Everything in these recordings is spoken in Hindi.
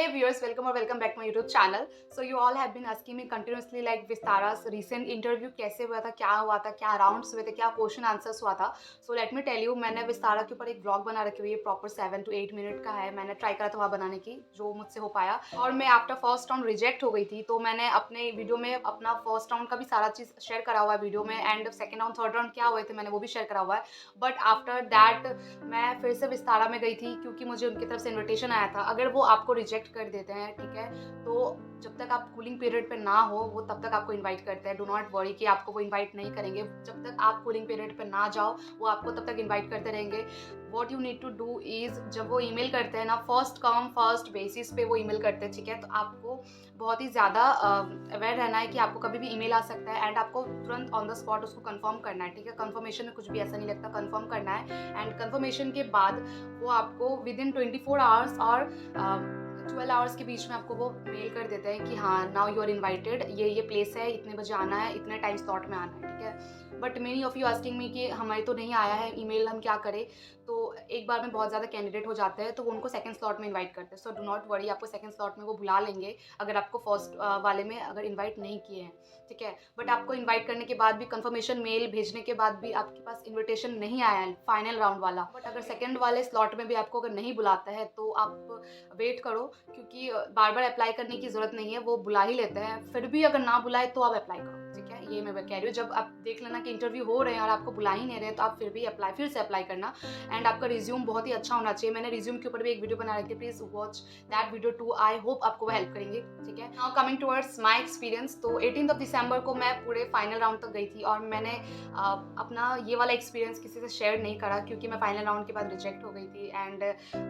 Hey viewers, welcome or welcome back to my YouTube channel. So you all have been asking me continuously like Vistara's recent interview कैसे हुआ था, क्या राउंड्स हुए थे, क्या क्वेश्चन आंसर्स हुआ था. So let me tell you, मैंने विस्तारा के ऊपर एक ब्लॉग बना रखी हुई है, प्रॉपर 7 to 8 मिनट का है. मैंने ट्राई करा था वहाँ बनाने की, जो मुझसे हो पाया. और मैं आफ्टर फर्स्ट राउंड रिजेक्ट हो गई थी, तो मैंने अपने वीडियो में अपना फर्स्ट राउंड का भी सारा चीज़ शेयर करा हुआ है वीडियो में, and second round third round क्या हुए थे मैंने वो भी शेयर करा हुआ है. बट आफ्टर दैट मैं फिर से विस्तारा में गई थी, क्योंकि मुझे उनकी तरफ से इन्विटेशन आया था. अगर वो आपको रिजेक्ट कर देते हैं, ठीक है, तो जब तक आप कूलिंग पीरियड पे ना हो वो तब तक आपको इनवाइट करते हैं. डू नॉट वरी कि आपको वो इनवाइट नहीं करेंगे. जब तक आप कूलिंग पीरियड पे ना जाओ वो आपको तब तक इनवाइट करते रहेंगे. What you need to do is, जब वो ईमेल करते हैं ना, फर्स्ट कम फर्स्ट बेसिस पे वो ईमेल करते हैं, ठीक है. तो आपको बहुत ही ज़्यादा अवेयर रहना है कि आपको कभी भी ईमेल आ सकता है, एंड आपको तुरंत ऑन द स्पॉट उसको कंफर्म करना है, ठीक है. कंफर्मेशन में कुछ भी ऐसा नहीं लगता, कंफर्म करना है. एंड कंफर्मेशन के बाद वो आपको विद इन 24 आवर्स और 12 आवर्स के बीच में आपको वो मेल कर देते हैं कि हाँ, नाउ यू आर इन्वाइटेड, ये प्लेस है, इतने बजे आना है, इतने टाइम स्लॉट में आना है, ठीक है. But many of you asking me कि हमारे तो नहीं आया है ईमेल, हम क्या करें. तो एक बार में बहुत ज़्यादा कैंडिडेट हो जाते हैं, तो वो उनको सेकंड स्लॉट में इनवाइट करते हैं. सो डू नॉट वरी, आपको सेकंड स्लॉट में वो बुला लेंगे अगर आपको फर्स्ट वाले में अगर इन्वाइट नहीं किए हैं, ठीक है. बट आपको इन्वाइट करने के बाद भी, कंफर्मेशन मेल भेजने के बाद भी आपके पास इन्विटेशन नहीं आया है फाइनल राउंड वाला. बट अगर सेकंड वाले स्लॉट में भी आपको अगर नहीं बुलाता है तो आप वेट करो, क्योंकि बार बार अप्लाई करने की ज़रूरत नहीं है, वो बुला ही लेते हैं. फिर भी अगर ना बुलाए तो आप अप्लाई करो, ठीक है. ये मैं कह रही हूँ, जब आप देख लेना कि इंटरव्यू हो रहे हैं और आपको बुला ही नहीं रहे तो आप फिर से अप्लाई करना. एंड आपका रिज्यूम बहुत ही अच्छा होना चाहिए. मैंने रिज्यूम के ऊपर भी एक वीडियो बना रखी है, please watch that video too. I hope आपको वो हेल्प करेंगे, ठीक है. Now coming towards my experience, तो 18 दिसंबर को मैं पूरे फाइनल राउंड तक गई थी, और मैंने अपना ये वाला एक्सपीरियंस किसी से शेयर नहीं करा, क्योंकि मैं फाइनल राउंड के बाद रिजेक्ट हो गई थी एंड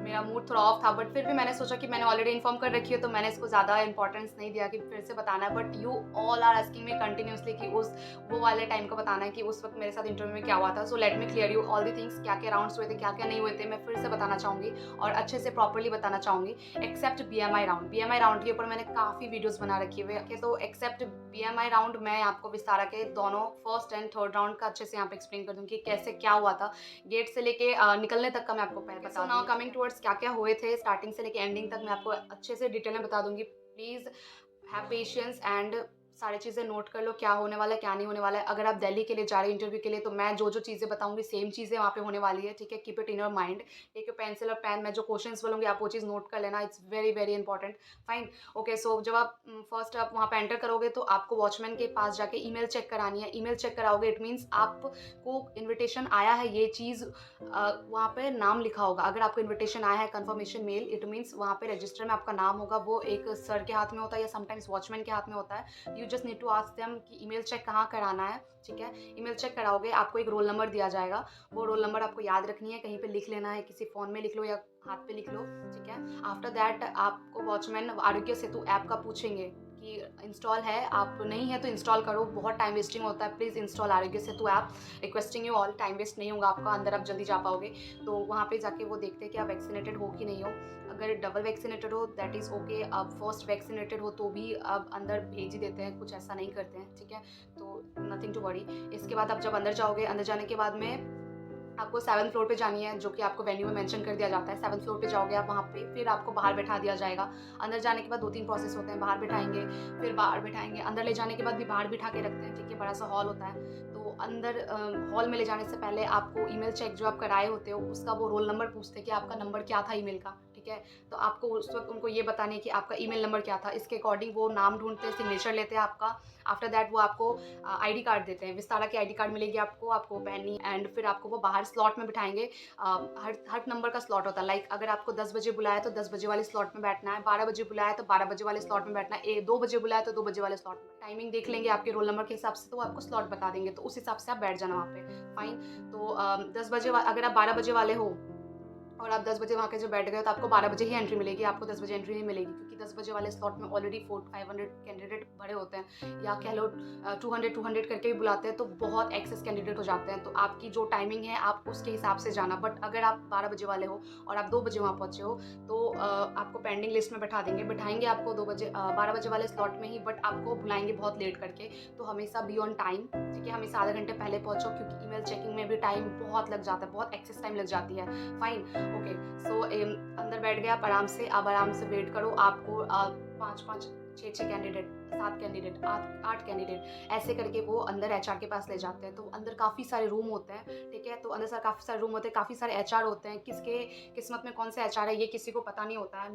मेरा मूड थोड़ा ऑफ था. बट फिर भी मैंने सोचा कि मैंने ऑलरेडी इन्फॉर्म कर रखी है, तो मैंने इसको ज़्यादा इंपॉर्टेंस नहीं दिया कि फिर से बताना है. But you all are asking me continuously कि वो वाले टाइम का बताना है कि उस वक्त मेरे साथ इंटरव्यू में क्या हुआ था. So let me clear you all the things, क्या क्या राउंड्स हुए थे, क्या क्या नहीं हुए थे, मैं फिर से बताना चाहूँगी और अच्छे से प्रॉपर्ली बताना चाहूँगी. Except BMI round, BMI round के ऊपर मैंने काफ़ी वीडियोस बना रखी हुई है. तो एक्सेप्ट BMI राउंड मैं आपको विस्तारा के दोनों फर्स्ट एंड थर्ड राउंड का अच्छे से यहाँ पे एक्सप्लेन कर दूँगी कि कैसे क्या हुआ था, गेट से लेके निकलने तक का मैं आपको पहले बता. नाउ कमिंग टुवर्ड्स क्या क्या हुए थे स्टार्टिंग से लेके एंडिंग तक, मैं आपको अच्छे से डिटेल में बता दूँगी. प्लीज़ हैव पेशेंस एंड सारी चीज़ें नोट कर लो, क्या होने वाला है, क्या नहीं होने वाला है. अगर आप दिल्ली के लिए जा रहे हैं इंटरव्यू के लिए, तो मैं जो चीज़ें बताऊंगी सेम चीज़ें वहाँ पे होने वाली है, ठीक है. Keep it in your mind. एक पेंसिल और पेन, मैं जो क्वेश्चंस बोलूँगी आप वो चीज़ नोट कर लेना. It's very very important. Fine, okay. So जब आप फर्स्ट आप वहाँ पे एंटर करोगे तो आपको वॉचमैन के पास जाके ईमेल चेक करानी है. ईमेल चेक कराओगे, इट मीन्स आपको इन्विटेशन आया है, ये चीज़ वहाँ पे नाम लिखा होगा. अगर आपको इन्विटेशन आया है कन्फर्मेशन मेल, इट मीन्स वहाँ पे रजिस्टर में आपका नाम होगा. वो एक सर के हाथ में होता है या समटाइम्स वॉचमैन के हाथ में होता है. You just need to ask them कि ईमेल चेक कहाँ कराना है, ठीक है. ईमेल चेक कराओगे, आपको एक रोल नंबर दिया जाएगा. वो रोल नंबर आपको याद रखनी है, कहीं पे लिख लेना है, किसी फ़ोन में लिख लो या हाथ पे लिख लो, ठीक है. आफ्टर दैट आपको वॉचमैन आरोग्य सेतु ऐप का पूछेंगे कि इंस्टॉल है, आप नहीं है तो इंस्टॉल करो. बहुत टाइम वेस्टिंग होता है, please install Aarogya Setu app. Requesting you all, time waste नहीं होगा आपका, अंदर आप जल्दी जा पाओगे. तो वहाँ पे जाके वो देखते हैं कि आप वैक्सीनेटेड हो कि नहीं हो. अगर डबल वैक्सीनेटेड हो दैट इज़ ओके. आप फर्स्ट वैक्सीनेटेड हो तो भी आप अंदर भेज ही देते हैं, कुछ ऐसा नहीं करते हैं, ठीक है. तो नथिंग टू वरी. इसके बाद आप जब अंदर जाओगे, अंदर जाने के बाद में आपको 7th फ्लोर पे जानी है, जो कि आपको वेन्यू में मेंशन कर दिया जाता है. 7th फ्लोर पे जाओगे आप, वहाँ पे फिर आपको बाहर बैठा दिया जाएगा. अंदर जाने के बाद 2-3 प्रोसेस होते हैं. बाहर बिठाएंगे, फिर बाहर बिठाएंगे, अंदर ले जाने के बाद भी बाहर बिठा के रखते हैं, ठीक है. बड़ा सा हॉल होता है. तो अंदर हॉल में ले जाने से पहले आपको ईमेल चेक जो आप कराए होते हो उसका वो रोल नंबर पूछते हैं कि आपका नंबर क्या था ईमेल का, ठीक है. तो आपको उस वक्त उनको ये बताने कि आपका ईमेल नंबर क्या था. इसके अकॉर्डिंग वो नाम ढूंढते हैं, सिग्नेचर लेते हैं आपका. आफ्टर दैट वो आपको आईडी कार्ड देते हैं. विस्तारा की आईडी कार्ड मिलेगी आपको पहननी, एंड फिर आपको वो बाहर स्लॉट में बिठाएंगे. हर नंबर का स्लॉट होता है. लाइक अगर आपको 10 बजे बुलाया तो 10 बजे वाले स्लॉट में बैठना है. 12 बजे बुलाया तो 12 बजे वाले स्लॉट में बैठना है. 2 बजे बुलाया तो 2 बजे वाले स्लॉट में. टाइमिंग देख लेंगे आपके रोल नंबर के हिसाब से, तो वो आपको स्लॉट बता देंगे, तो उस हिसाब से आप बैठ जाना वहाँ पे. फाइन. तो 10 बजे अगर आप 12 बजे वाले हो और आप 10 बजे वहाँ के जब बैठ गए तो आपको 12 बजे ही एंट्री मिलेगी. आपको 10 बजे एंट्री नहीं मिलेगी, क्योंकि 10 बजे वाले स्लॉट में ऑलरेडी 400-500 कैंडिडेट भरे होते हैं, या कह लो 200 करके भी बुलाते हैं, तो बहुत एक्सेस कैंडिडेट हो जाते हैं. तो आपकी जो टाइमिंग है आप उसके हिसाब से जाना. बट अगर आप 12 बजे वाले हो और आप 2 बजे वहाँ पहुँचे हो तो आपको पेंडिंग लिस्ट में बिठाएंगे आपको 12 बजे वाले स्लॉट में ही. बट आपको बुलाएंगे बहुत लेट करके. तो हमेशा बी ऑन टाइम, ठीक है. हमेशा आधा घंटे पहले पहुँचो, क्योंकि ईमेल चेकिंग में भी टाइम बहुत लग जाता है, बहुत एक्सेस टाइम लग जाती है. फाइन. ओके, सो अंदर बैठ गए आप आराम से, अब आराम से वेट करो, आपको 5-5, 6-6 कैंडिडेट, 7 कैंडिडेट, 8 कैंडिडेट ऐसे करके वो अंदर एचआर के पास ले जाते हैं। तो अंदर काफ़ी सारे रूम होते हैं, ठीक है? तो अंदर सर काफ़ी सारे रूम होते हैं, काफ़ी सारे एचआर होते हैं, किसके किस्मत में कौन सा एचआर है ये किसी को पता नहीं होता है।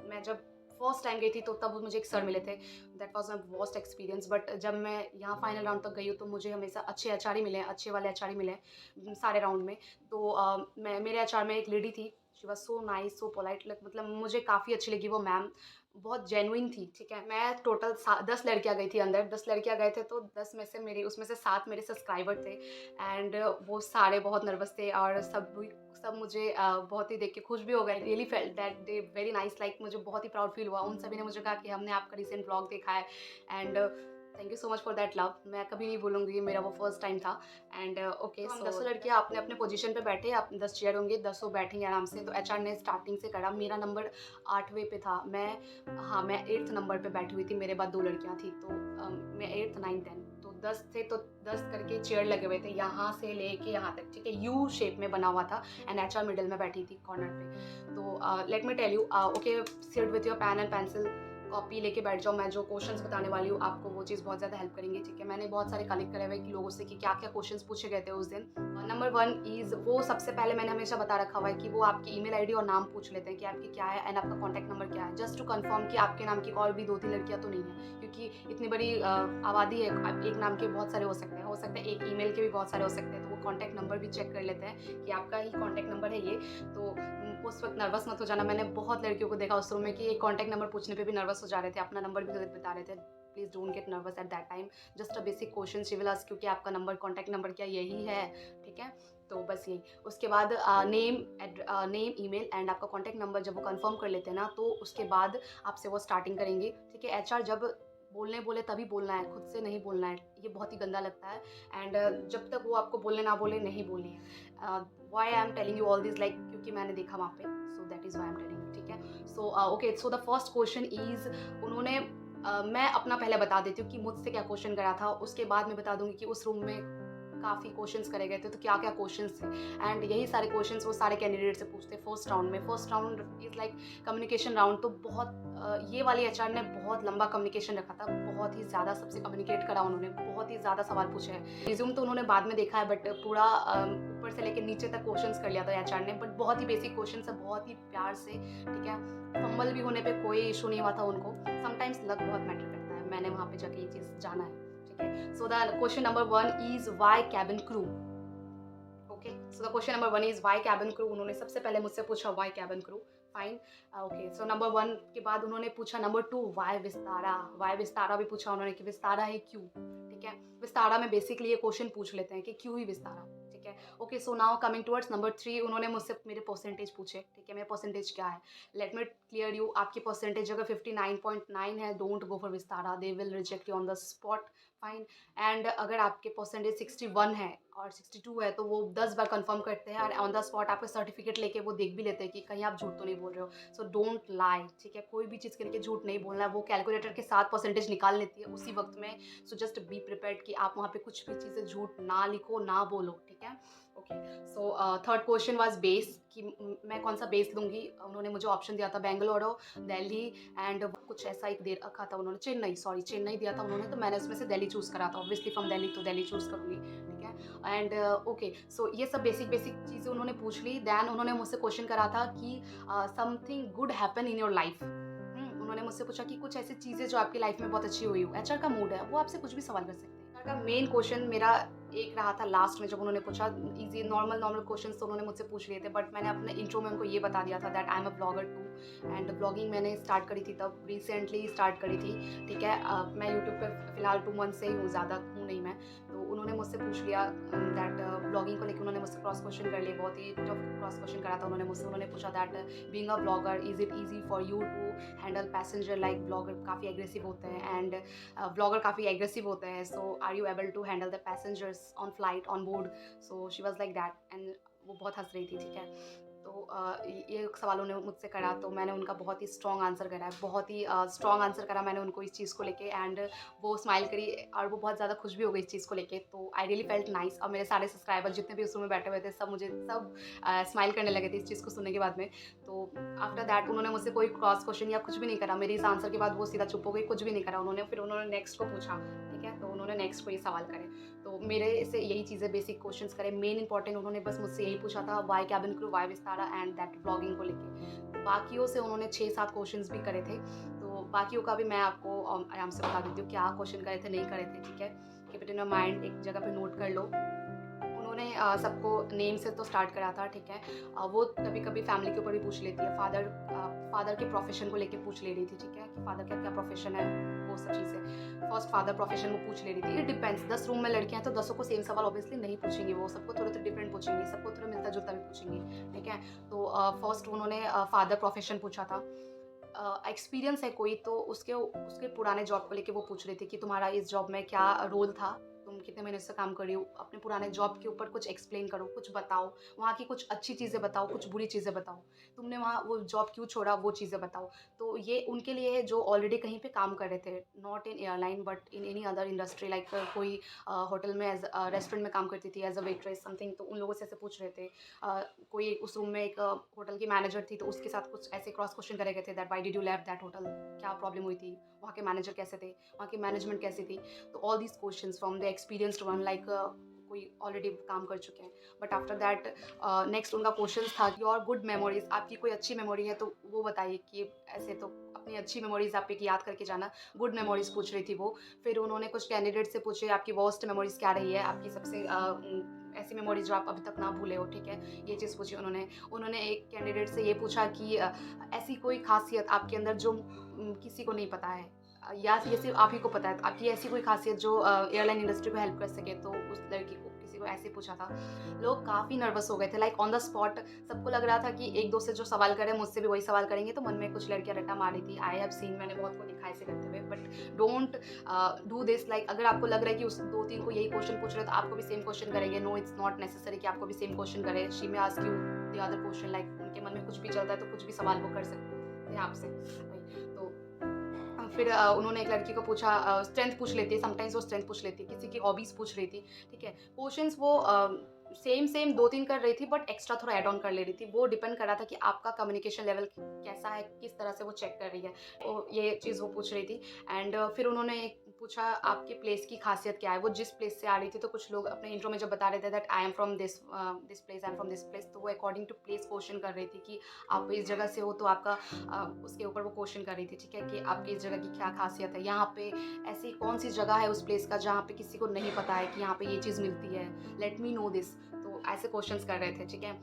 मैं जब फर्स्ट टाइम गई थी तो तब मुझे एक सर मिले थे, that was my worst experience. But जब मैं यहाँ फाइनल राउंड तक गई हूँ तो मुझे हमेशा अच्छे एचआर ही मिले हैं, अच्छे वाले एचआर ही मिले हैं सारे राउंड में। तो मैं मेरे एचआर में एक लेडी थी, she was so nice, so polite, like मतलब मुझे काफ़ी अच्छी लगी वो मैम, बहुत जेन्युइन थी, ठीक है? मैं टोटल 10 लड़कियाँ गई थी अंदर, 10 लड़कियाँ गए थे तो 10 में से मेरे उसमें से 7 मेरे सब्सक्राइबर थे एंड वो सारे बहुत नर्वस थे और सब मुझे बहुत ही देख के खुश भी हो गए। Really felt that day very nice, like मुझे बहुत ही प्राउड फील हुआ। उन सभी ने मुझे कहा कि हमने आपका रिसेंट व्लॉग देखा है and thank you so much for that love. मैं कभी नहीं भूलूँगी, ये मेरा वो फर्स्ट टाइम था एंड ओके। तो हम 10 लड़कियाँ अपने-अपने पोजीशन पे बैठे, आप 10 चेयर होंगे, 10 बैठेंगे आराम से। तो एचआर ने स्टार्टिंग से करा, मेरा नंबर 8वें पे था, मैं 8th नंबर पे बैठी हुई थी, मेरे बाद 2 लड़कियाँ थी, तो मैं 8th, 9th, 10th, तो 10 थे तो 10 करके चेयर लगे हुए थे, यहाँ से लेके यहाँ तक, ठीक है? यू शेप में बना हुआ था एंड एचआर मिडल में बैठी थी कॉर्नर पे। तो let me tell you, okay, sit with your pen and pencil, copy लेके बैठ जाओ, मैं जो क्वेश्चंस बताने वाली हूँ आपको वो चीज़ बहुत ज़्यादा हेल्प करेंगे, ठीक है? मैंने बहुत सारे कलेक्ट करे हुए कि लोगों से कि क्या-क्या क्वेश्चंस पूछे गए थे उस दिन। नंबर 1 इज़, वो सबसे पहले मैंने हमेशा बता रखा हुआ है कि वो आपकी ईमेल आईडी और नाम पूछ लेते हैं कि आपकी क्या है एंड आपका कॉन्टैक्ट नंबर क्या है, जस्ट टू कन्फर्म कि आपके नाम की और भी 2-3 लड़कियाँ तो नहीं है, क्योंकि इतनी बड़ी आबादी है, अब एक नाम के बहुत सारे हो सकते हैं एक ईमेल के भी बहुत सारे हो सकते हैं, तो वो कॉन्टैक्ट नंबर भी चेक कर लेते हैं कि आपका ही कॉन्टैक्ट नंबर है ये। तो उस वक़्त नर्वस मत हो जाना, मैंने बहुत लड़कियों को देखा उस रूम में कि एक कॉन्टैक्ट नंबर पूछने पे भी नर्वस हो जा रहे थे, अपना नंबर भी गलत बता रहे थे। Please don't get nervous at that time, just a basic question she will ask क्योंकि आपका नंबर कॉन्टैक्ट नंबर क्या यही है, ठीक है? तो बस यही। उसके बाद नेम, ईमेल एंड आपका कॉन्टैक्ट नंबर जब वो कन्फर्म कर लेते हैं ना, तो उसके बाद आपसे वो स्टार्टिंग करेंगे, ठीक है? एचआर जब बोलने बोले तभी बोलना है, खुद से नहीं बोलना है, ये बहुत ही गंदा लगता है एंड जब तक वो आपको बोलने ना बोले नहीं बोलनी है। Why I am telling you all this, like क्योंकि मैंने देखा वहाँ पे, so that is why I am telling you, ठीक है? So okay, so the first question is, उन्होंने मैं अपना पहले बता देती हूँ कि मुझसे क्या क्वेश्चन करा था, उसके बाद मैं बता दूँगी कि उस रूम में काफ़ी क्वेश्चंस करे गए थे, तो क्या-क्या क्वेश्चंस थे एंड यही सारे क्वेश्चंस वो सारे कैंडिडेट से पूछते फर्स्ट राउंड में। First round is like communication round, तो बहुत ये वाली एचआर ने बहुत लंबा कम्युनिकेशन रखा था, बहुत ही ज़्यादा सबसे कम्युनिकेट करा उन्होंने, बहुत ही ज़्यादा सवाल पूछे हैं। रिज़्यूम तो उन्होंने बाद में देखा है बट पूरा ऊपर से लेके नीचे तक क्वेश्चंस कर लिया था एचआर ने, बट बहुत ही बेसिक क्वेश्चंस है, बहुत ही प्यार से, ठीक है? फंबल भी होने पे कोई इश्यू नहीं हुआ था उनको। समटाइम्स लक बहुत मैटर करता है, मैंने वहाँ पे जाके ये चीज़ जाना है। So the question number 1 is why cabin crew. Okay, so the question number 1 is why cabin crew. उन्होंने सबसे पहले मुझसे पूछा why cabin crew. Fine, okay. So number 1 के बाद उन्होंने पूछा नंबर 2 वाई विस्तारा। वाई विस्तारा भी पूछा उन्होंने कि विस्तारा है क्यों, ठीक है? विस्तारा में बेसिकली ये क्वेश्चन पूछ लेते हैं कि क्यों ही विस्तारा, ठीक है? Okay, so now coming towards number 3, उन्होंने मुझसे मेरे परसेंटेज पूछे, ठीक है? मेरे परसेंटेज क्या है? लेट मी क्लियर यू, आपकी परसेंटेज अगर 59.9 है, don't go for Vistara, they will reject you on the spot, fine. And अगर आपके परसेंटेज 61 है और 62 है तो वो 10 बार कंफर्म करते हैं और ऑन द स्पॉट आपका सर्टिफिकेट लेके वो देख भी लेते हैं कि कहीं आप झूठ तो नहीं बोल रहे हो। सो डोंट लाई, ठीक है? कोई भी चीज़ के लिए झूठ नहीं बोलना है, वो कैलकुलेटर के साथ परसेंटेज निकाल लेती है उसी वक्त में। सो जस्ट बी प्रिपेयर्ड कि आप वहाँ पे कुछ भी चीज़ें झूठ ना लिखो, ना बोलो, ठीक है? Okay, so third question was base कि मैं कौन सा बेस लूँगी। उन्होंने मुझे ऑप्शन दिया था बेंगलुरु, दिल्ली एंड कुछ ऐसा एक दे रखा था उन्होंने, चेन्नई दिया था उन्होंने, तो मैंने उसमें से दिल्ली चूज़ करा था। ऑब्वियसली फ्रॉम दिल्ली तो दिल्ली चूज़ करूँगी, ठीक है? एंड ओके, सो ये सब बेसिक चीज़ें उन्होंने पूछ ली। देन उन्होंने मुझसे क्वेश्चन करा था कि something good happen in your life. उन्होंने मुझसे पूछा कि कुछ ऐसी चीज़ें जो आपकी लाइफ में बहुत अच्छी हुई हो। एचआर का मूड है, वो आपसे कुछ भी सवाल कर सकते हैं। एचआर का मेन क्वेश्चन मेरा एक रहा था लास्ट में, जब उन्होंने पूछा इजी नॉर्मल क्वेश्चंस तो उन्होंने मुझसे पूछ लिए थे, बट मैंने अपने इंट्रो में उनको ये बता दिया था that I am a blogger too and blogging मैंने स्टार्ट करी थी, तब रिसेंटली स्टार्ट करी थी, ठीक है? मैं यूट्यूब पे फिलहाल 2 मंथ से ही हूँ, ज़्यादा हूँ नहीं मैं। तो उन्होंने मुझसे पूछ लिया दैट ब्लॉगिंग को लेकर उन्होंने मुझसे क्रॉस क्वेश्चन कर लिए, बहुत ही टफ क्रॉस क्वेश्चन करा था उन्होंने मुझसे। उन्होंने पूछा that being a blogger is it easy for you to handle passenger, like blogger काफ़ी एग्रेसिव होते हैं एंड ब्लॉगर काफ़ी एग्रेसिव होते हैं, so are you able to handle the passengers on flight on board? So she was like that and वो बहुत हंस रही थी, ठीक है? तो तो ये सवाल उन्होंने मुझसे करा, तो मैंने उनका बहुत ही स्ट्रॉन्ग आंसर करा है, बहुत ही स्ट्रॉन्ग आंसर करा मैंने उनको इस चीज़ को लेके। एंड वो स्माइल करी और वो बहुत ज़्यादा खुश भी हो गई इस चीज़ को लेके। तो आई रियली फेल्ट नाइस, और मेरे सारे सब्सक्राइबर जितने भी उस रूम में बैठे हुए थे सब स्माइल करने लगे थे इस चीज़ को सुनने के बाद में। तो आफ्टर दैट उन्होंने मुझसे कोई क्रॉस क्वेश्चन या कुछ भी नहीं करा। मेरे इस आंसर के बाद वो सीधा चुप हो गई, कुछ भी नहीं करा उन्होंने। फिर उन्होंने नेक्स्ट को पूछा, ठीक है? तो उन्होंने नेक्स्ट को ये सवाल करे। तो मेरे से यही चीज़ें बेसिक क्वेश्चंस करे। मेन इंपॉर्टेंट उन्होंने बस मुझसे यही पूछा था, why cabin crew, why Vistara and that vlogging को लेके। बाकियों से उन्होंने 6-7 क्वेश्चंस भी करे थे। तो बाकियों का भी मैं आपको आराम से बता देती हूँ क्या क्वेश्चन करे थे, नहीं करे थे, ठीक है? Keep it in your mind, एक जगह पे नोट कर लो। उन्होंने सबको नेम से तो स्टार्ट करा था, ठीक है? वो कभी-कभी फैमिली के ऊपर भी पूछ लेती है, फादर के प्रोफ़ेशन को लेके पूछ ले रही थी, ठीक है? कि फादर का क्या प्रोफ़ेशन है, वो सब चीज़ें। फर्स्ट फादर प्रोफ़ेशन वो पूछ ले रही थी। इट डिपेंड्स, 10 रूम में लड़कियाँ हैं तो 10 को सेम सवाल ऑब्वियसली नहीं पूछेंगी वो, सबको थोड़ा-थोड़ा डिफरेंट पूछेंगी, सबको थोड़ा मिलता-जुलता भी पूछेंगी, ठीक है? तो फर्स्ट उन्होंने फादर प्रोफ़ेशन पूछा था। एक्सपीरियंस है कोई, तो उसके उसके पुराने जॉब को लेके वो पूछ रही थी कि तुम्हारा इस जॉब में क्या रोल था? तुम कितने महीने से काम कर रही हो? अपने पुराने जॉब के ऊपर कुछ एक्सप्लेन करो, कुछ बताओ। वहाँ की कुछ अच्छी चीज़ें बताओ, कुछ बुरी चीज़ें बताओ। तुमने वहाँ वो जॉब क्यों छोड़ा, वो चीज़ें बताओ। तो ये उनके लिए है जो ऑलरेडी कहीं पे काम कर रहे थे, not in airline but in any other industry, like कोई होटल में रेस्टोरेंट में काम करती थी एज़ अ वेट्रेस समथिंग, तो उन लोगों से ऐसे पूछ रहे थे। कोई उस रूम में एक होटल की मैनेजर थी, तो उसके साथ कुछ ऐसे क्रॉस क्वेश्चन करे गए थे that why did you left that hotel? क्या प्रॉब्लम हुई थी? वहाँ के मैनेजर कैसे थे? वहाँ की मैनेजमेंट कैसी थी? तो all these questions from the experienced one, like कोई ऑलरेडी काम कर चुके हैं। बट आफ्टर दैट नेक्स्ट उनका क्वेश्चंस था कि और गुड मेमोरीज़, आपकी कोई अच्छी मेमोरी है तो वो बताइए। कि ऐसे तो अपनी अच्छी मेमोरीज़ आप एक याद करके जाना, गुड मेमोरीज़ पूछ रही थी वो। फिर उन्होंने कुछ कैंडिडेट से पूछे, आपकी वर्स्ट मेमोरीज़ क्या रही है? आपकी सबसे ऐसी मेमोरीज़ जो आप अभी तक ना भूले हो, ठीक है? ये चीज़ पूछी उन्होंने। उन्होंने एक कैंडिडेट से ये पूछा कि ऐसी कोई ख़ासियत आपके अंदर जो किसी को नहीं पता है, या ये सिर्फ़ आप ही को पता है, तो आपकी ऐसी कोई ख़ासियत जो एयरलाइन इंडस्ट्री को हेल्प कर सके? तो उस लड़की को किसी को ऐसे पूछा था। लोग काफ़ी नर्वस हो गए थे, लाइक ऑन द स्पॉट। सबको लग रहा था कि एक दो से जो सवाल करे मुझसे भी वही सवाल करेंगे, तो मन में कुछ लड़कियाँ रट्टा मार रही थी। आई हैव सीन, मैंने बहुत को देखा ऐसे करते हुए। But don't do this, like अगर आपको लग रहा है कि उस 2-3 को यही क्वेश्चन पूछ रहे हैं तो आपको भी सेम क्वेश्चन करेंगे। नो, इट्स नॉट नेसेसरी कि आपको भी सेम क्वेश्चन करे। She may ask you the other question, like उनके मन में कुछ भी चलता है तो कुछ भी सवाल वो कर सकते हैं आपसे। वही तो फिर उन्होंने एक लड़की को पूछा, स्ट्रेंथ पूछ लेती है, समटाइम्स वो स्ट्रेंथ पूछ लेती है, किसी की हॉबीज़ पूछ रही थी, ठीक है? क्वेश्चंस वो सेम 2-3 कर रही थी, बट एक्स्ट्रा थोड़ा ऐड ऑन कर ले रही थी। वो डिपेंड कर रहा था कि आपका कम्युनिकेशन लेवल कैसा है, किस तरह से वो चेक कर रही है। तो ये चीज़ वो पूछ रही थी। एंड फिर उन्होंने एक पूछा, आपके प्लेस की खासियत क्या है? वो जिस प्लेस से आ रही थी, तो कुछ लोग अपने इंट्रो में जब बता रहे थे that I am from this place, I am from this place, तो वो अकॉर्डिंग टू प्लेस क्वेश्चन कर रही थी कि आप इस जगह से हो, तो आपका उसके ऊपर वो क्वेश्चन कर रही थी, ठीक है? कि आपकी इस जगह की क्या खासियत है? यहाँ पे ऐसी कौन-सी जगह है उस प्लेस का जहाँ पे किसी को नहीं पता है कि यहाँ पे ये चीज़ मिलती है? Let me know this. तो ऐसे क्वेश्चंस कर रहे थे, ठीक है?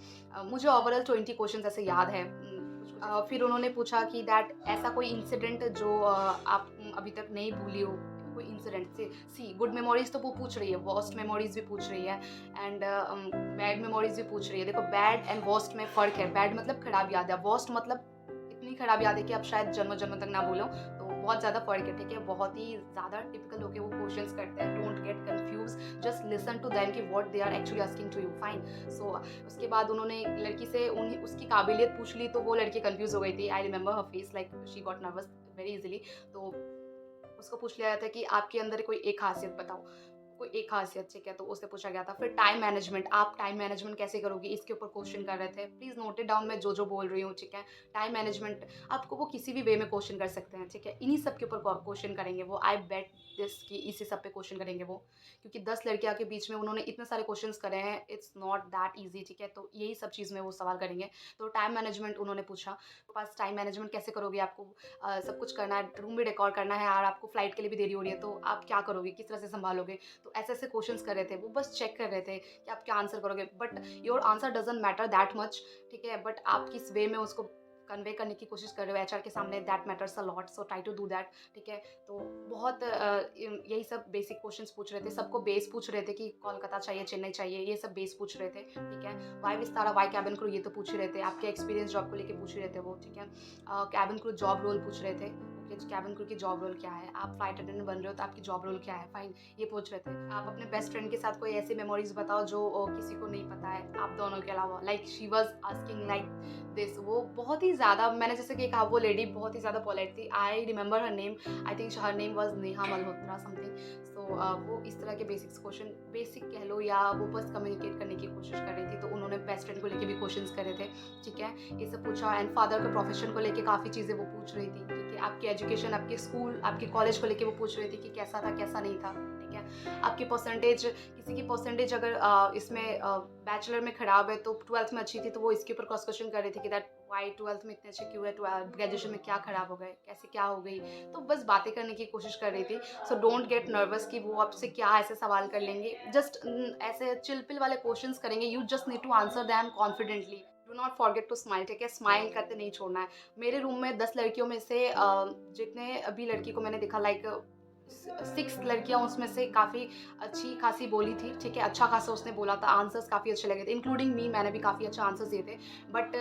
मुझे ओवरऑल 20 क्वेश्चंस ऐसे याद है। कुछ-कुछ फिर उन्होंने पूछा कि दैट ऐसा कोई इंसिडेंट जो आप अभी तक नहीं भूली हो, कोई इंसिडेंट से। सी गुड मेमोरीज़ तो वो पूछ रही है, वर्स्ट मेमोरीज़ भी पूछ रही है, एंड बैड मेमोरीज़ भी पूछ रही है। देखो, बैड एंड वर्स्ट में फ़र्क है। बैड मतलब खराब याद है, वर्स्ट मतलब इतनी खराब याद है कि आप शायद जन्मों-जन्मों तक ना भूलो। तो बहुत ज़्यादा फ़र्क है, ठीक है? बहुत ही ज़्यादा टिपिकल होके वो क्वेश्चंस करते हैं। Don't get confused, just listen to them कि what they are actually asking to you, fine? So उसके बाद उन्होंने एक लड़की से उन्हें उसकी काबिलियत पूछ ली, तो वो लड़की कन्फ्यूज़ हो गई थी। I remember her face, like she got nervous very easily. तो उसको पूछ लिया था कि आपके अंदर कोई एक ख़ासियत बताओ, कोई एक ख़ासियत, ठीक है? तो उससे पूछा गया था। फिर टाइम मैनेजमेंट, आप टाइम मैनेजमेंट कैसे करोगी? इसके ऊपर क्वेश्चन कर रहे थे। प्लीज़ नोट इट डाउन, मैं जो-जो बोल रही हूँ, ठीक है? टाइम मैनेजमेंट आपको वो किसी भी वे में क्वेश्चन कर सकते हैं, ठीक है? इन्हीं सब के ऊपर क्वेश्चन करेंगे वो। आई बेट दिस कि इसी सब पे क्वेश्चन करेंगे वो, क्योंकि 10 लड़कियाँ के बीच में उन्होंने इतने सारे क्वेश्चंस करे हैं, इट्स नॉट दैट ईज़ी, ठीक है? तो यही सब चीज़ में वो सवाल करेंगे। तो टाइम मैनेजमेंट उन्होंने पूछा, बस टाइम मैनेजमेंट कैसे करोगे? आपको सब कुछ करना है, रूम भी डेकोर करना है और आपको फ्लाइट के लिए भी देरी हो रही है, तो आप क्या करोगे? किस तरह से सँभालोगे? तो ऐसे-ऐसे क्वेश्चंस कर रहे थे। वो बस चेक कर रहे थे कि आप क्या आंसर करोगे। But your answer doesn't matter that much, ठीक है? बट आप किस वे में उसको कन्वे करने की कोशिश कर रहे हो एचआर के सामने, that matters a lot, so try to do that, ठीक है? तो बहुत यही सब बेसिक क्वेश्चंस पूछ रहे थे। सबको बेस पूछ रहे थे कि कोलकाता चाहिए, चेन्नई चाहिए, ये सब बेस पूछ रहे थे, ठीक है? Why Vistara, why cabin crew, ये तो पूछ ही रहे थे। आपके एक्सपीरियंस जॉब को लेके पूछ ही रहे थे वो, ठीक है? केबिन क्रू जॉब रोल पूछ रहे थे, कि कैबिन क्रू की जॉब रोल क्या है, आप फ्लाइट अटेंडेंट बन रहे हो तो आपकी जॉब रोल क्या है, फाइन, ये पूछ रहे थे। आप अपने बेस्ट फ्रेंड के साथ कोई ऐसी मेमोरीज बताओ जो किसी को नहीं पता है आप दोनों के अलावा, like she was asking like this. वो बहुत ही ज़्यादा, मैंने जैसे कि कहा, वो लेडी बहुत ही ज़्यादा पोलाइट थी। I remember her name, I think her name was Neha Malhotra something. So वो इस तरह के बेसिक्स क्वेश्चन, बेसिक कह लो, या वो बस कम्युनिकेट करने की कोशिश कर रही थी। तो उन्होंने बेस्ट फ्रेंड को लेके भी क्वेश्चंस करे थे, ठीक है, ये सब पूछा। एंड फादर के प्रोफेशन को लेके काफ़ी चीज़ें वो पूछ रही थी, ठीक है, आपकी एजुकेशन, आपके स्कूल, आपके कॉलेज को लेके वो पूछ रही थी कि कैसा था कैसा नहीं था, ठीक है, आपकी परसेंटेज, किसी की परसेंटेज अगर इसमें बैचलर में ख़राब है तो 12th में अच्छी थी, तो वो इसके ऊपर क्रॉस क्वेश्चन कर रही थी कि दैट वाई 12th में इतने अच्छे क्यों है, ग्रेजुएशन में क्या ख़राब हो गए, कैसे क्या हो गई। तो बस बातें करने की कोशिश कर रही थी। सो डोंट गेट नर्वस कि वो आपसे क्या ऐसे सवाल कर लेंगे, जस्ट ऐसे चिल-पिल वाले क्वेश्चंस करेंगे, you just need to answer them confidently. Do not forget to smile, ठीक है, स्माइल करते नहीं छोड़ना है। मेरे रूम में 10 लड़कियों में से जितने भी लड़की को मैंने देखा, लाइक 6 लड़कियां, उसमें से काफ़ी अच्छी खासी बोली थी, ठीक है, अच्छा खासा उसने बोला था, आंसर्स काफ़ी अच्छे लगे थे, इंक्लूडिंग मी, मैंने भी काफ़ी अच्छा आंसर्स दिए थे। बट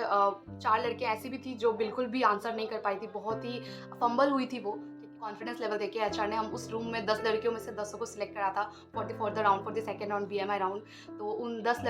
4 लड़कियां ऐसी भी थी जो बिल्कुल भी आंसर नहीं कर पाई थी, बहुत ही फंबल हुई थी वो। कॉन्फिडेंस लेवल देखे एचआर ने हम उस रूम में 10 लड़कियों में से 10 को सिलेक्ट करा था for the round, for the second round BMI round. तो उन 10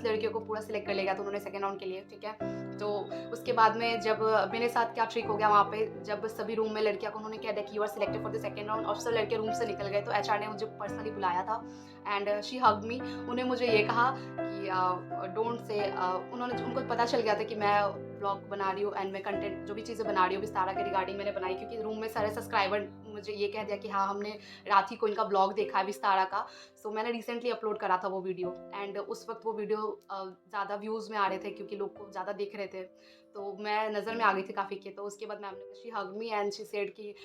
लड़कियों को पूरा सिलेक्ट कर लिया था उन्होंने सेकंड राउंड के लिए, ठीक है। तो उसके बाद में जब मेरे साथ क्या ट्रिक हो गया वहाँ पे, जब सभी रूम में लड़कियों को उन्होंने कह दिया कि you are selected for the second round, और सब लड़के रूम से निकल गए, तो एचआर ने मुझे पर्सनली बुलाया था एंड शी हग्ड मी। उन्हें मुझे ये कहा कि डोंट से, उनको पता चल गया था कि मैं ब्लॉग बना रही हूँ एंड मैं कंटेंट जो भी चीज़ें बना रही हूँ विस्तारा के रिगार्डिंग मैंने बनाई, क्योंकि रूम में सारे सब्सक्राइबर मुझे ये कह दिया कि हाँ हमने रात ही को इनका ब्लॉग देखा है विस्तारा का। सो मैंने रिसेंटली अपलोड करा था वो वीडियो, एंड उस वक्त वो वीडियो ज़्यादा व्यूज़ में आ रहे थे क्योंकि लोग को ज़्यादा देख रहे थे, तो मैं नज़र में आ गई थी काफ़ी के। तो उसके बाद मैम ने she hug me and she said कि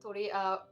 थोड़ी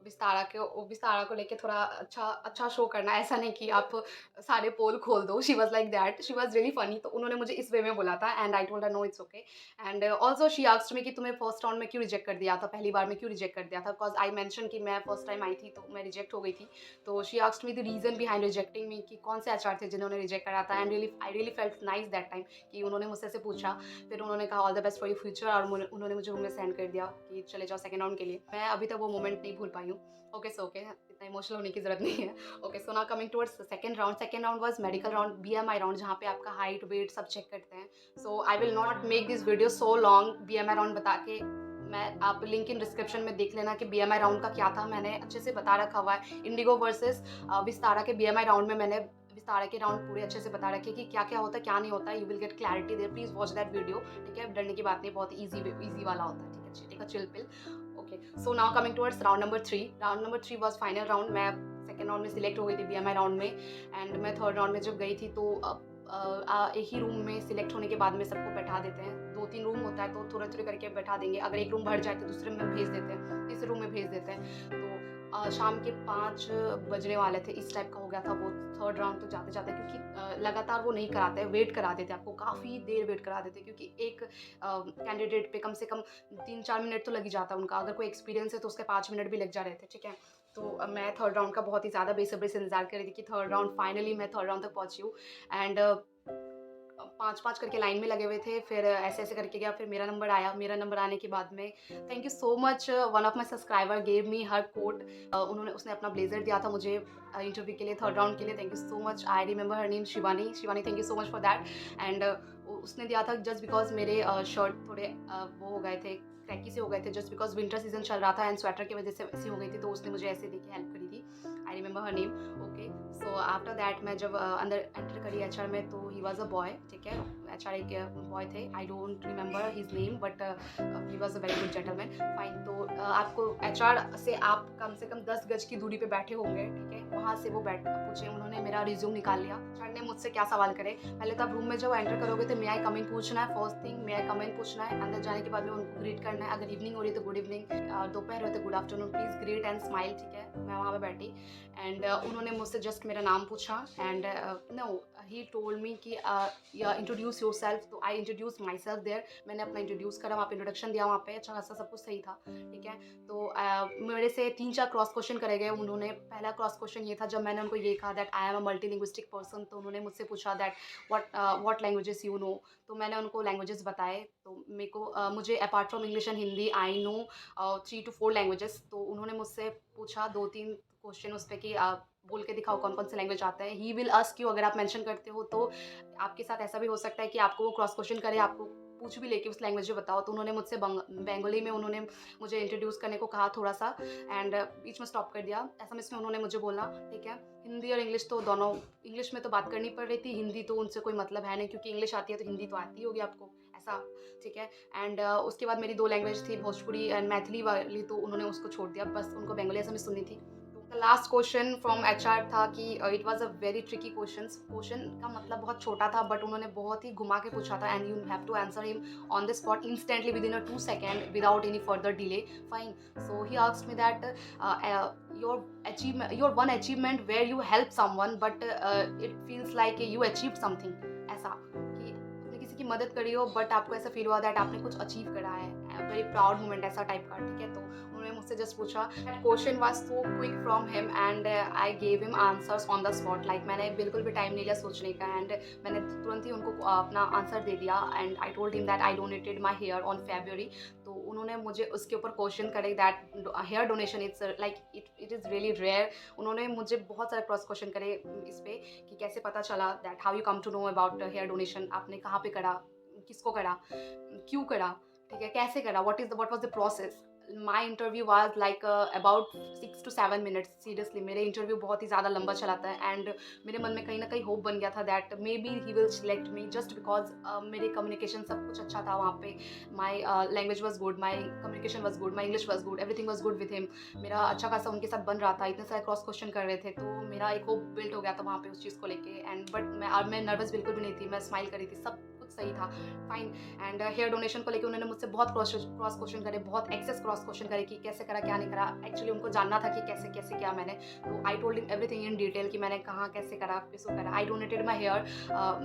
विस्तारा को लेके थोड़ा अच्छा शो करना, ऐसा नहीं कि आप सारे पोल खोल दो। She was like that, she was really funny. तो उन्होंने मुझे इस वे में बोला था and I told her no it's okay. And also she asked me कि तुम्हें फर्स्ट राउंड में क्यों रिजेक्ट कर दिया था, पहली बार में क्यों रिजेक्ट कर दिया था, बिकॉज आई मेंशन कि मैं फर्स्ट टाइम आई थी तो मैं रिजेक्ट हो गई थी। तो she asked me the reason behind rejecting me, कि कौन से एचआर थे जिन्होंने रिजेक्ट करा था। And I really felt nice that time कि उन्होंने मुझसे ऐसे पूछा। फिर उन्होंने कहा all the best for your future, और उन्होंने मुझे रूम में सेंड कर दिया कि चले जाओ सेकंड राउंड के लिए। मैं अभी तक वो मोमेंट नहीं भूल पाई हूँ। ओके, सो ओके, इतना इमोशनल होने की जरूरत नहीं है। Okay, so now coming towards second round. Second round was medical round, BMI round, जहाँ पे आपका हाइट वेट सब चेक करते हैं। So I will not make this video so long BMI round बता के। मैं, आप लिंक इन डिस्क्रिप्शन में देख लेना कि बीएमआई राउंड का क्या था, मैंने अच्छे से बता रखा हुआ है। इंडिगो वर्सेस विस्तारा के बीएमआई राउंड में मैंने विस्तारा के राउंड पूरे अच्छे से बता रखे कि क्या क्या होता है क्या नहीं होता है। You will get clarity there, please watch that video, ठीक है। डरने की बात नहीं, बहुत ईजी वाला होता है, ठीक है, take a chill pill. Okay, so now coming towards round number 3। Round number 3 was final round. मैं सेकंड राउंड में सिलेक्ट हो गई थी बीएमआई राउंड में, एंड मैं थर्ड राउंड में जब गई थी तो एक ही रूम में सिलेक्ट होने के बाद में सबको बैठा देते हैं। 2-3 रूम होता है तो थोड़े-थोड़े करके बैठा देंगे। अगर एक रूम भर जाए तो दूसरे में भेज देते हैं, तीसरे रूम में भेज देते हैं। तो शाम के 5 बजने वाले थे, इस टाइप का हो गया था वो थर्ड राउंड। तो जाते-जाते, क्योंकि लगातार वो नहीं कराते हैं, वेट करा देते हैं आपको, काफ़ी देर वेट करा देते हैं, क्योंकि एक कैंडिडेट पे कम से कम 3-4 मिनट तो लग ही जाता है उनका। अगर कोई एक्सपीरियंस है तो उसके 5 मिनट भी लग जा रहे थे, ठीक है। तो मैं थर्ड राउंड का बहुत ही ज़्यादा बेसब्री से इंतज़ार कर रही थी कि थर्ड राउंड, फाइनली मैं थर्ड राउंड तक पहुँची हूँ। एंड 5-5 करके लाइन में लगे हुए थे, फिर ऐसे-ऐसे करके गया, फिर मेरा नंबर आया। मेरा नंबर आने के बाद में thank you so much, one of my subscriber gave me her coat. उसने अपना ब्लेज़र दिया था मुझे इंटरव्यू के लिए, थर्ड राउंड के लिए। Thank you so much, I remember her name Shivani. Shivani, thank you so much for that. And उसने दिया था जस्ट बिकॉज़ मेरे शर्ट थोड़े वो हो गए थे, क्रैकी से हो गए थे, जस्ट बिकॉज़ विंटर सीज़न चल रहा था एंड स्वेटर की वजह से ऐसी हो गई थी, तो उसने मुझे ऐसे दे के हेल्प करी थी। I remember her name. Okay, so after that मैं जब अंदर एंटर करी एचआर में, तो ही वाज अ बॉय, ठीक है। एचआर एक बॉय थे, I don't remember his name, but he was a very good gentleman, fine. तो आपको एचआर से आप कम से कम 10 गज की दूरी पे बैठे होंगे, ठीक है। वहाँ से वो पूछे, उन्होंने मेरा रिज्यूम निकाल लिया। एचआर ने मुझसे क्या सवाल करे, पहले तो आप रूम में जब एंटर करोगे तो मे आई कम इन पूछना है, फर्स्ट थिंग मे आई कम इन पूछना है। अंदर जाने के बाद में उनको ग्रीट करना है। अगर इवनिंग हो रही है तो गुड इवनिंग, दोपहर हो तो good afternoon, please greet and smile, ठीक है। मैं वहाँ पे बैठी एंड उन्होंने मुझसे जस्ट मेरा नाम पूछा and no, he told me कि इंट्रोड्यूस योर सेल्फ, तो I introduce myself there. मैंने अपना इंट्रोड्यूस करा, वहाँ पे इंट्रोडक्शन दिया, वहाँ पे अच्छा खासा सब कुछ सही था, ठीक है। तो मेरे से 3-4 क्रॉस क्वेश्चन करे गए उन्होंने। पहला क्रॉस क्वेश्चन ये था, जब मैंने उनको ये कहा that I am a multi linguistic person, तो उन्होंने मुझसे पूछा that what languages you know. तो मैंने उनको लैंग्वेजेस बताए। तो मेरे को मुझे apart from English and Hindi I know 3 to 4 languages. तो उन्होंने मुझसे पूछा 2-3 क्वेश्चन उस पे कि आप बोल के दिखाओ कौन कौन से लैंग्वेज आता है। ही विल आस्क यू, अगर आप मेंशन करते हो तो आपके साथ ऐसा भी हो सकता है कि आपको वो क्रॉस क्वेश्चन करे, आपको पूछ भी ले कि उस लैंग्वेज में बताओ। तो उन्होंने मुझसे बंगाली में उन्होंने मुझे इंट्रोड्यूस करने को कहा थोड़ा सा, एंड बीच में स्टॉप कर दिया। असमिस में उन्होंने मुझे बोला, ठीक है। हिंदी और इंग्लिश तो दोनों, इंग्लिश में तो बात करनी पड़ रही थी, हिंदी तो उनसे कोई मतलब है नहीं, क्योंकि इंग्लिश आती है तो हिंदी तो आती होगी आपको, ऐसा, ठीक है। एंड उसके बाद मेरी 2 लैंग्वेज थी, भोजपुरी एंड मैथिली वाली, तो उन्होंने उसको छोड़ दिया, बस उनको बंगाली असमिस सुननी थी। The last question from HR था कि it was a very tricky question का मतलब बहुत छोटा था, बट उन्होंने बहुत ही घुमा के पूछा था, and you have to answer him on the spot instantly within a 2 second without any further delay. Fine. So he asked me that your one achievement where you help someone but it feels like you achieved something, ऐसा कि आपने किसी की मदद करी हो बट आपको ऐसा फील हुआ दैट आपने कुछ अचीव करा है, वेरी प्राउड मोमेंट, ऐसा टाइप का, ठीक है। तो उन्होंने मुझसे जस्ट पूछा, that question was so quick from him and I gave him answers on the spot, like मैंने बिल्कुल भी टाइम नहीं लिया सोचने का, एंड मैंने तुरंत ही उनको अपना आंसर दे दिया। And I told him that I donated my hair on February. तो उन्होंने मुझे उसके ऊपर क्वेश्चन करे that hair donation it's like it is really rare. उन्होंने मुझे बहुत सारे क्रॉस क्वेश्चन करे इस पे कि कैसे पता चला, that how you come to know about hair donation, आपने कहाँ पे करा, किसको करा, क्यों करा, ठीक है, कैसे करा, what was the process. My interview was like about 6 to 7 minutes. Seriously मेरे इंटरव्यू बहुत ही ज़्यादा लंबा चला था, एंड मेरे मन में कहीं ना कहीं होप बन गया था that may be he will select me, just because मेरे कम्युनिकेशन सब कुछ अच्छा था वहाँ पे। My language was good, my communication was good, my English was good, everything was good with him. मेरा अच्छा खासा उनके साथ बन रहा था, इतने सारे क्रॉस क्वेश्चन कर रहे थे, तो मेरा एक होप बिल्ड हो गया था वहाँ पे उस चीज़ को लेके। एंड बट मैं नर्वस बिल्कुल भी नहीं थी, मैं स्माइल करी थी, सब कुछ सही था, फाइन। एंड हेयर डोनेशन को लेके उन्होंने मुझसे बहुत क्रॉस क्वेश्चन करे, बहुत एक्सेस क्रॉस क्वेश्चन करे कि कैसे करा, क्या नहीं करा। एक्चुअली उनको जानना था कि कैसे कैसे क्या मैंने, तो आई told him everything in detail कि मैंने कहाँ कैसे करा, किसको करा। आई डोनेटेड माई हेयर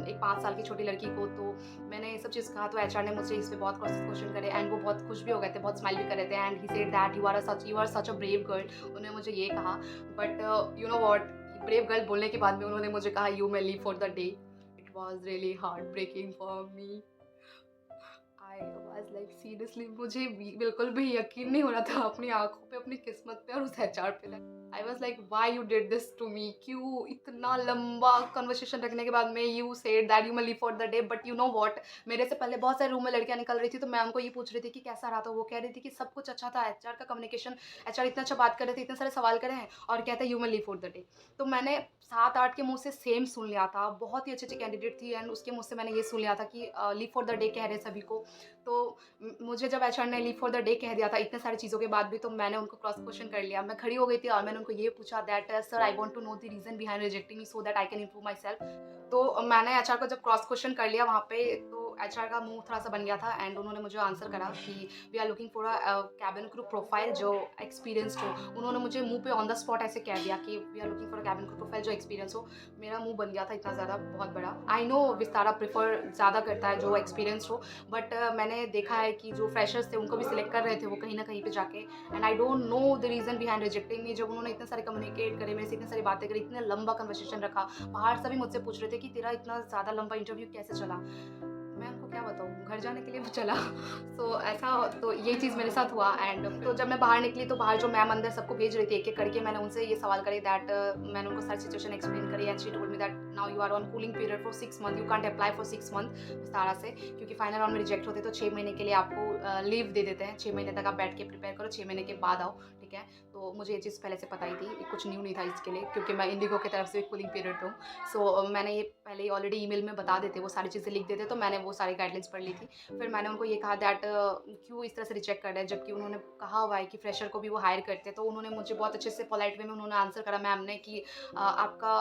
एक 5 साल की छोटी लड़की को। तो मैंने ये सब चीज़ कहा, तो एचआर ने मुझसे इस पर बहुत क्रॉस क्वेश्चन करे, एंड वो बहुत खुश भी हो गए थे, बहुत स्माइल भी कर रहे थे। And he said that you are such a brave girl, उन्होंने मुझे ये कहा। But you know what, brave girl बोलने के बाद में उन्होंने मुझे कहा you may leave for the day. It was really heartbreaking for me. I was like seriously मुझे बिल्कुल भी यकीन नहीं हो रहा था अपनी आंखों पे, अपनी किस्मत पे और उस एचआर पे। I was like why you did this to me, क्यों इतना लंबा कन्वर्सेशन रखने के बाद में you said that you may leave for the day. But you know what, मेरे से पहले बहुत सारे रूम में लड़कियां निकल रही थी, तो मैं उनको ये पूछ रही थी कि कैसा रहा था। वो कह रही थी कि सब कुछ अच्छा था, एचआर का कम्युनिकेशन, एचआर इतना अच्छा बात कर रहे थे, इतने सारे सवाल करे हैं, और कहते हैं you may leave for the day. तो मैंने 7-8 के मुंह से सेम सुन लिया था, बहुत ही अच्छी अच्छी कैंडिडेट थी, एंड उसके मुंह से मैंने ये सुन लिया था कि लीव फॉर द डे कह रहे सभी को। तो मुझे जब एचआर ने लीव फॉर द डे कह दिया था इतने सारी चीज़ों के बाद भी, तो मैंने उनको क्रॉस क्वेश्चन कर लिया। मैं खड़ी हो गई थी और मैंने उनको ये पूछा that sir I want to know the reason behind rejecting me so that I can improve myself. तो मैंने एचआर को जब क्रॉस क्वेश्चन कर लिया वहाँ पे, तो एचआर का मुंह थोड़ा सा बन गया था, एंड उन्होंने मुझे आंसर करा कि we are looking for a cabin crew profile जो एक्सपीरियंस्ड हो। उन्होंने मुझे मुंह पे ऑन द स्पॉट ऐसे कह दिया कि we are looking for a cabin crew profile जो एक्सपीरियंस हो। मेरा मुंह बन गया था इतना ज़्यादा, बहुत बड़ा। आई नो विस्तारा प्रेफर ज़्यादा करता है जो एक्सपीरियंस हो, बट मैंने देखा है कि जो फ्रेशर्स थे उनको भी सिलेक्ट कर रहे थे वो कहीं ना कहीं पे जाके। And I don't know the reason behind rejecting me. जब उन्होंने इतने सारे कम्युनिकेट करे, मेरे से इतनी सारी बातें करी, इतना लंबा कन्वर्सेशन रखा, बाहर सभी मुझसे पूछ रहे थे कि तेरा इतना ज़्यादा लंबा इंटरव्यू कैसे चला। मैं उनको क्या बताऊँ, घर जाने के लिए वो चला। सो ऐसा, तो ये चीज़ मेरे साथ हुआ। एंड तो जब मैं बाहर निकली, तो बाहर जो मैम अंदर सबको भेज रही थी एक एक करके, मैंने उनसे ये सवाल करे दैट मैंने उनको सारी सिचुएशन एक्सप्लेन करी, and she told me that now you are on cooling period for 6 month, you can't apply for 6 month Vistara से, क्योंकि फाइनल राउंड में रिजेक्ट होते तो 6 महीने के लिए आपको लीव दे देते हैं। 6 महीने तक आप बैठ के प्रिपेयर करो, 6 महीने के बाद आओ, ठीक है। तो मुझे ये चीज़ पहले से पता ही थी, कुछ न्यू नहीं था इसके लिए, क्योंकि मैं इंडिगो की तरफ से कूलिंग पीरियड हूँ। सो मैंने ये पहले ही ऑलरेडी ईमेल में बता देते, वो सारी चीज़ें लिख देते, तो मैंने वो सारी गाइडलाइंस पढ़ ली थी। फिर मैंने उनको ये कहा दैट क्यों इस तरह से रिजेक्ट कर रहे हैं, जबकि उन्होंने कहा हुआ है कि फ्रेशर को भी वो हायर करते हैं। तो उन्होंने मुझे बहुत अच्छे से पोलाइट वे में उन्होंने आंसर करा मैम ने कि आपका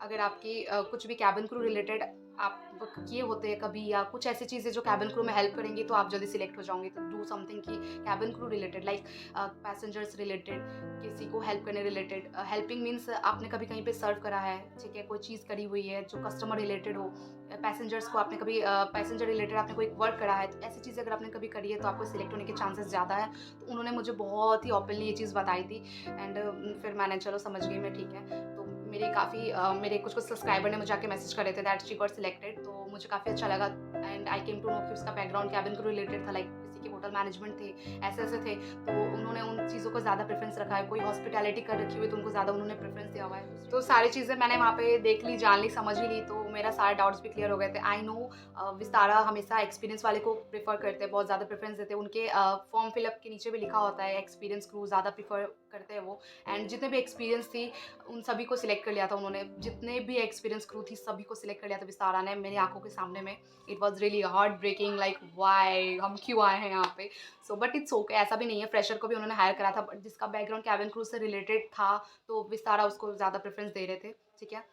अगर आपकी कुछ भी कैबिन क्रू रिलेटेड आप किए होते हैं कभी, या कुछ ऐसी चीज़ें जो कैबिन क्रू में हेल्प करेंगी तो आप जल्दी सिलेक्ट हो जाओगे। तो डू समथिंग कि cabin crew related, like passengers related, किसी को हेल्प करने रिलेटेड। हेल्पिंग मीन्स आपने कभी कहीं पे सर्व करा है, ठीक है, कोई चीज़ करी हुई है जो कस्टमर रिलेटेड हो, पैसेंजर्स को आपने कभी पैसेंजर रिलेटेड आपने कोई वर्क करा है, तो ऐसी चीज़ें अगर आपने कभी करी है तो आपको सिलेक्ट होने के चांसेस ज़्यादा है। तो उन्होंने मुझे बहुत ही ओपनली ये चीज़ बताई थी। एंड फिर मैंने चलो समझ गई मैं, ठीक है। तो मेरे काफ़ी मेरे कुछ सब्सक्राइबर ने मुझे आके मैसेज करे थे दैट शी गॉट सिलेक्टेड, तो मुझे काफ़ी अच्छा लगा। And I came to know कि उसका बैकग्राउंड कैबिन क्रू रिलेटेड था, लाइक किसी के होटल मैनेजमेंट थे, ऐसे थे। तो उन्होंने उन चीज़ों को ज़्यादा प्रेफरेंस रखा है, कोई हॉस्पिटैलिटी कर रखी हुई तो उनको ज़्यादा उन्होंने प्रेफरेंस दिया हुआ है। तो सारी चीज़ें मैंने वहाँ पे देख ली, जान ली, समझ ही ली, तो मेरा सारे डाउट्स भी क्लियर हो गए थे। आई नो विस्तारा हमेशा एक्सपीरियंस वाले को प्रेफर करते हैं, बहुत ज़्यादा प्रेफरेंस देते हैं। उनके फॉर्म फिलअप के नीचे भी लिखा होता है एक्सपीरियंस क्रू ज़्यादा प्रेफर करते हैं वो। एंड जितने भी एक्सपीरियंस थी उन सभी को सिलेक्ट कर लिया था उन्होंने, जितने भी एक्सपीरियंस क्रू थी सभी को सिलेक्ट कर लिया था विस्तारा ने मेरी आंखों के सामने में। It was really heartbreaking, like why हम क्यों आए हैं यहाँ पे। सो बट इट्स ओके, ऐसा भी नहीं है, फ्रेशर को भी उन्होंने हायर करा था, बट जिसका बैकग्राउंड कैबिन क्रू से रिलेटेड था तो विस्तारा उसको ज़्यादा प्रेफरेंस दे रहे थे, ठीक है।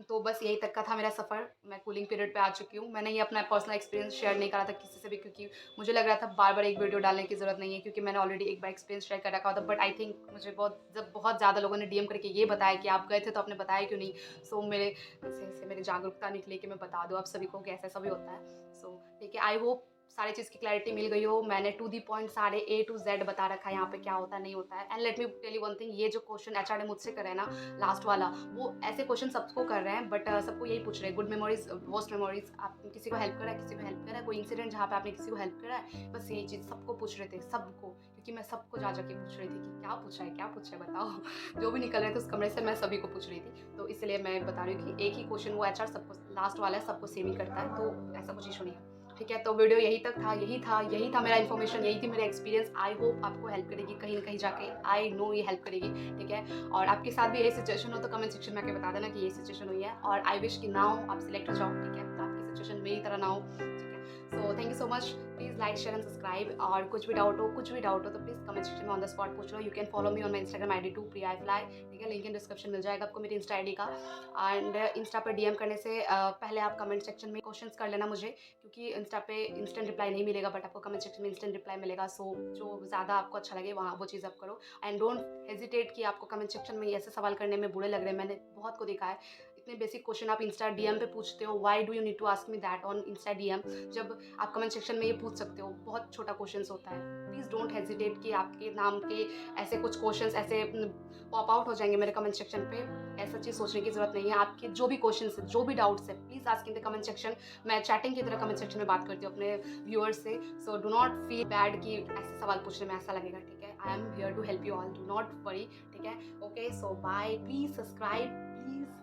तो बस यही तक का था मेरा सफ़र। मैं कूलिंग पीरियड पे आ चुकी हूँ। मैंने ये अपना पर्सनल एक्सपीरियंस शेयर नहीं करा था किसी से भी, क्योंकि मुझे लग रहा था बार-बार एक वीडियो डालने की ज़रूरत नहीं है, क्योंकि मैंने ऑलरेडी एक बार एक्सपीरियंस शेयर कर रखा था। बट आई थिंक मुझे बहुत ज़्यादा लोगों ने डीएम करके ये बताया कि आप गए थे तो आपने बताया क्यों नहीं? सो मेरे ऐसे मेरी जागरूकता निकली कि मैं बता दूँ आप सभी को कि ऐसा-ऐसा भी होता है। सो ठीक है, आई होप सारी चीज़ की क्लैरिटी मिल गई हो। मैंने टू द पॉइंट सारे ए टू ज़ेड बता रखा है यहाँ पे क्या होता है, नहीं होता है। And let me tell you one thing, ये जो क्वेश्चन एचआर ने मुझसे करे ना लास्ट वाला, वो ऐसे क्वेश्चन सबको कर रहे हैं, बट सबको यही पूछ रहे हैं, गुड मेमोरीज वर्स्ट मेमोरीज, आप किसी को हेल्प करा है, किसी को हेल्प करा है, कोई इंसिडेंट जहाँ पे आपने किसी को हेल्प करा है, बस यही चीज़ सबको पूछ रहे थे, सबको। क्योंकि मैं सबको जा जाके पूछ रही थी कि क्या पूछा है बताओ। जो भी निकल रहे थे उस कमरे से मैं सभी को पूछ रही थी, तो इसलिए मैं बता रही हूँ कि एक ही क्वेश्चन वो एचआर सबको लास्ट वाला है, सबको सेम ही करता है, तो ऐसा कुछ इशू नहीं है, ठीक है। तो वीडियो यही तक था, यही था मेरा इन्फॉर्मेशन, यही थी मेरा एक्सपीरियंस। आई होप आपको हेल्प करेगी कहीं ना कहीं जाके, आई नो ये हेल्प करेगी, ठीक है। और आपके साथ भी यही सिचुएशन हो तो कमेंट सेक्शन में आके बता देना कि ये सिचुएशन हुई है, और आई विश कि ना हो, आप सिलेक्ट हो जाओ, ठीक है। तो आपकी सिचुएशन मेरी तरह ना हो, ठीक है। So thank you so much, please like share and subscribe. और कुछ भी डाउट हो तो प्लीज़ कमेंट सेक्शन में ऑन द स्पॉट पूछ लो। You can follow me on my Instagram ID to Priya fly, ठीक है। लिंक इन डिस्क्रिप्शन मिल जाएगा आपको मेरी इंस्टा ID का। एंड इंस्टा पर डीएम करने से पहले आप कमेंट सेक्शन में क्वेश्चंस कर लेना मुझे, क्योंकि इंस्टा पे इंस्टेंट रिप्लाई नहीं मिलेगा, बट आपको कमेंट सेक्शन में इंस्टेंट रिप्लाई मिलेगा। सो जो ज़्यादा आपको अच्छा लगे वहाँ वो चीज़ आप करो। एंड डोंट हेजिटेट कि आपको कमेंट सेक्शन में ऐसे सवाल करने में बुरे लग रहे हैं, मैंने बहुत को देखा है। इतने बेसिक क्वेश्चन आप इंस्टा डीएम पे पूछते हो, why do you need to ask me that on insta DM, जब आप कमेंट सेक्शन में ये पूछ सकते हो। बहुत छोटा क्वेश्चन होता है, प्लीज़ डोंट हेजिटेट कि आपके नाम के ऐसे कुछ क्वेश्चन ऐसे पॉप आउट हो जाएंगे मेरे कमेंट सेक्शन पे। ऐसा चीज़ सोचने की ज़रूरत नहीं है। आपके जो भी क्वेश्चन है, जो भी डाउट्स है, please ask in the comment section. मैं चैटिंग की तरह कमेंट सेक्शन में बात करती हूँ अपने व्यूअर्स से। So do not feel bad कि ऐसे सवाल पूछने में ऐसा लगेगा, ठीक है। I am here to help you all, do not worry, ठीक है। Okay, so bye, please subscribe, please